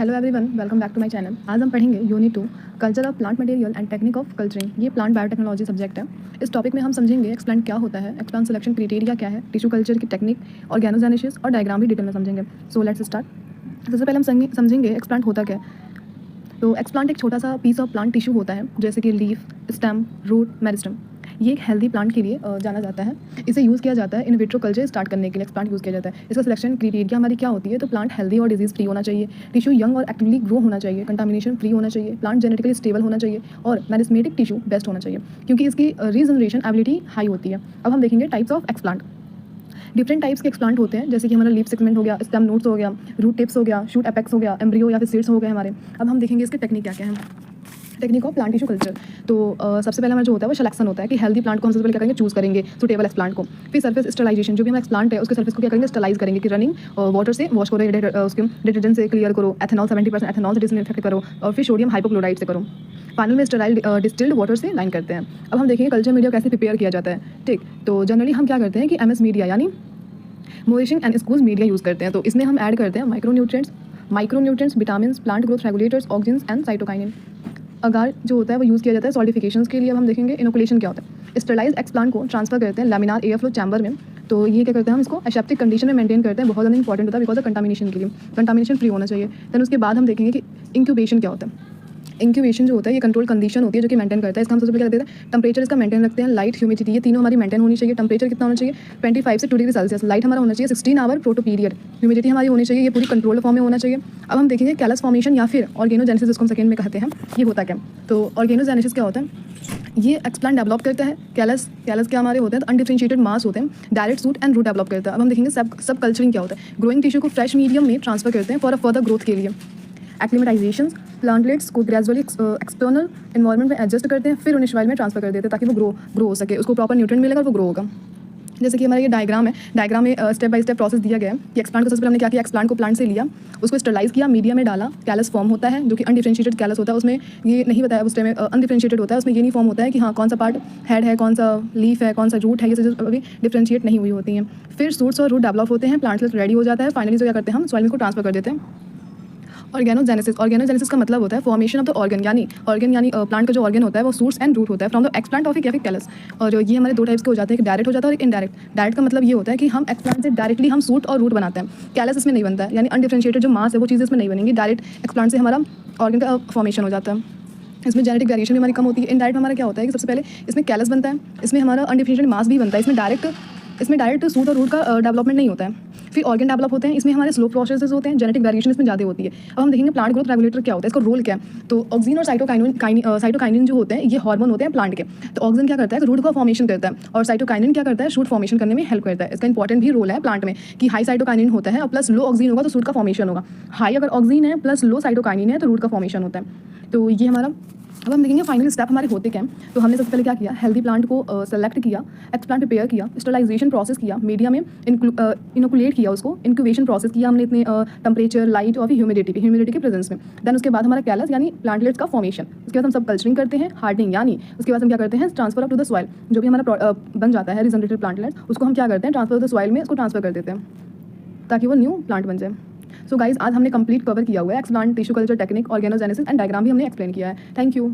Hello everyone, welcome back to my channel. आज हम पढ़ेंगे unit 2 culture of plant material and technique of culturing. ये plant biotechnology subject है। इस topic में हम समझेंगे एक्सप्लांट क्या होता है, एक्सप्लांट सिलेक्शन क्राइटेरिया क्या है, टिश्यू कल्चर की टेक्निक, ऑर्गेनोजेनेसिस और डायग्राम भी डिटेल में समझेंगे। So let's start. सबसे पहले हम समझेंगे एक्सप्लांट होता क्या है। तो एक्सप्लांट एक छोटा सा पीस ऑफ प्लांट टिश्यू होता है, जैसे कि लीफ, स्टेम, रूट, मेरिस्टम। ये एक हेल्दी प्लांट के लिए जाना जाता है। इसे यूज़ किया जाता है इन विट्रो कल्चर स्टार्ट करने के लिए। एक्सप्लांट यूज़ किया जाता है। इसका सिलेक्शन क्राइटेरिया हमारी क्या होती है, तो प्लांट हेल्दी और डिजीज फ्री होना चाहिए, टिश्यू यंग और एक्टिवली ग्रो होना चाहिए, कंटामिनेशन फ्री होना चाहिए, प्लांट जेनेटिकली स्टेबल होना चाहिए और मैरिस्मेटिक टिश्यू बेस्ट होना चाहिए, क्योंकि इसकी रीजनरेशन एबिलिटी हाई होती है। अब हम देखेंगे types of explant. Different types के एक्सप्लांट होते हैं, जैसे कि हमारा लीफ सेगमेंट हो गया, स्टेम नोट्स हो गया, रूट टिप्स हो गया, शूट एपेक्स हो गया, एम्ब्रियो या फिर सीड्स हो गए हमारे। अब हम देखेंगे इसके टेक्निक क्या क्या है। Technique of plant tissue culture. तो सबसे पहले हमारा जो होता है वो सिलेक्शन होता है कि हेल्दी प्लांट को हम सबसे पहले क्या करेंगे, चूज करेंगे सुटेबल एक्सप्लांट को। फिर सरफेस स्टरलाइजेशन, जो भी हमारा एक्सप्लांट है उसके सरफेस को क्या करेंगे, स्टरलाइज करेंगे कि रनिंग वाटर से वॉश करो, उसके डिटर्जेंट से क्लियर करो, एथेनॉल 70% एथेनॉल से डिसइंफेक्ट करो और फिर सोडियम हाइपोक्लोराइड से करो। फाइनल में स्टराइल डिस्टिल्ड वाटर से लाइन करते हैं। अब हम देखेंगे कल्चर मीडिया कैसे प्रिपेयर किया जाता है। ठीक, तो जनरली हम क्या करते हैं कि MS मीडिया यानी Murashige and Skoog media use करते हैं। तो इसमें हम ऐड करते हैं micronutrients, vitamin, plant growth regulators, auxin and cytokinin. Agar जो होता है वो यूज़ किया जाता है सॉलिडिफिकेशन के लिए। अब हम देखेंगे इनोकुलेशन क्या होता है। स्टरलाइज एक्सप्लांट को ट्रांसफर करते हैं लैमिनार एयर फ्लो चैम्बर में। तो ये क्या करते हैं, हम इसको एसेप्टिक कंडीशन में मेंटेन करते हैं। बहुत ज़्यादा इंपॉर्टेंट होता है बिकॉज ऑफ कंटामिनेशन के लिए। कंटामिनेशन फ्री होना चाहिए। देन उसके बाद हम देखेंगे कि इंक्यूबेशन क्या होता है। इंक्यूबेशन जो होता है ये कंट्रोल कंडीशन होती है जो कि मेंटेन करता है। इसका हम सबसे पहले क्या करते हैं, टेंपरेचर इसका मेंटेन रखते हैं, लाइट, ह्यूमिडिटी, ये तीनों हमारी मेंटेन होनी चाहिए। टेंपरेचर कितना होना चाहिए, 25 से 2 डिग्री सेल्सियस। लाइट हमारा होना चाहिए 16 आवर प्रोटो पीरियड। ह्यूमिडिटी हमारी होनी चाहिए, ये पूरी कंट्रोल फॉर्म में होना चाहिए। अब हम देखेंगे कैलस फॉर्मेशन या फिर ऑर्गेनोजेनेसिस, जिसको हम सेकंड में कहते हैं, ये होता क्या। तो ऑर्गेनोजेनेसिस क्या होता है, ये एक्सप्लांट डेवलप करता है। कैलस क्या हमारे होते हैं, तो अनडिफरेंशिएटेड मास होते हैं, direct shoot and root develop करता है। अब हम देखेंगे सब कल्चरिंग क्या होता है। ग्रोइंग टिश्यू को फ्रेश मीडियम में ट्रांसफर करते हैं फॉर फर्दर ग्रोथ के लिए। एक्लिमेटाइजेशन, प्लांटलेट्स को ग्रेजुअली एक्सटर्नल इन्वायरमेंट में एडजस्ट करते हैं, फिर उन्हें सॉइल में ट्रांसफर कर देते हैं ताकि वो ग्रो हो सके, उसको प्रॉपर न्यूट्रिएंट मिलेगा और वो ग्रो होगा। जैसे कि हमारा ये डायग्राम है, डायग्राम में स्टेप बाय स्टेप प्रोसेस दिया गया है कि एक्सप्लांट को सबसे पहले हमने क्या किया, एक्सप्लांट को प्लांट से लिया, उसको स्टरलाइज किया, मीडिया में डाला, कैलस फॉर्म होता है जो कि अनडिफरेंशिएटेड कैलस होता है। उसमें ये नहीं बताया उस टाइम में अनडिफरेंशिएटेड होता है, उसमें ये नहीं फॉर्म होता है कि हाँ कौन सा पार्ट हेड है, कौन सा लीफ है, कौन सा रूट है, ये चीज़ें अभी डिफरेंशिएट नहीं हुई होती हैं। फिर सूट्स और रूट डेवलप होते हैं, प्लांट्स रेडी हो जाता है। फाइनली जो क्या करते हैं, हम सॉइल में को ट्रांसफर कर देते हैं। ऑर्गेनोजेनेसिस का मतलब होता है फॉर्मेशन ऑफ द ऑर्गन यानी प्लांट का जो ऑर्गन होता है वो सूट्स एंड रूट होता है फ्रॉम द एक्सप्लांट ऑफ या फिर कैलस। और ये हमारे दो टाइप्स के हो जाते हैं, एक डायरेक्ट हो जाता है और एक इनडायरेक्ट। डायरेक्ट का मतलब ये होता है कि हम एक्सप्लांट से डायरेक्टली हम सूट और रूट बनाते हैं, कैलस इसमें नहीं बनता है, यानी अनडिफरेंशिएटेड जो मास है वो चीज़ इसमें नहीं बनेंगी। डायरेक्ट एक्सप्लांट से हमारा ऑर्गन का फॉर्मेशन हो जाता है। इसमें जेनेटिक वेरिएशन भी हमारी कम होती है। इनडायरेक्ट हमारा क्या होता है कि सबसे पहले इसमें कैलस बनता है, इसमें हमारा अनडिफरेंशिएटेड मास भी बनता है, इसमें डायरेक्ट सूट और रूट का डेवलपमेंट नहीं होता है। फिर ऑर्गन डेवलप होते हैं, इसमें हमारे स्लो प्रोसेसेस होते हैं, जेनेटिक वेरिएशन इसमें ज़्यादा होती है। अब हम देखेंगे प्लांट ग्रोथ रेगुलेटर क्या होता है, इसका रोल क्या है। तो ऑक्सीजन और साइटोकाइनिन जो होते हैं ये हार्मोन होते हैं प्लांट के। तो ऑक्सीजन क्या करता है, रूट का फॉर्मेशन करता है और साइटोकाइनिन क्या करता है, शूट फॉर्मेशन करने में हेल्प करता है। इसका इंपॉर्टेंट भी रोल है प्लांट में कि हाई साइटोकाइनिन होता है और प्लस लो ऑक्सीजन होगा तो शूट का फॉर्मेशन होगा। हाई अगर ऑक्सीजन है प्लस लो साइटोकाइनिन है तो रूट का फॉर्मेशन होता है। तो ये हमारा, अब हम देखेंगे फाइनल स्टेप हमारे होते क्या हैं। तो हमने सबसे पहले क्या किया, हेल्दी प्लांट को सेलेक्ट किया, एक्सप्लांट प्रिपेयर किया, स्टरलाइजेशन प्रोसेस किया, मीडिया में इनोकुलेट किया, उसको इंक्यूबेशन प्रोसेस किया हमने इतने टेंपरेचर, लाइट और फिर ह्यूमिडिटी के प्रेजेंस में। देन उसके बाद हमारा कैलस यानी प्लांटलेट्स का फॉर्मेशन। उसके बाद हम सब कल्चरिंग करते हैं, हार्डनिंग, यानी उसके बाद हम क्या करते हैं, ट्रांसफर टू द सॉइल। जो भी हमारा बन जाता है रिजनरेटेड प्लांटलेट्स, उसको हम क्या करते हैं, ट्रांसफर टू द सॉइल में उसको ट्रांसफर कर देते हैं ताकि वो न्यू प्लांट बन जाए। सो गाइज आज हमने कंप्लीट कवर किया हुआ है explant tissue culture technique, organogenesis and diagram भी हमने एक्सप्लेन किया है। Thank you.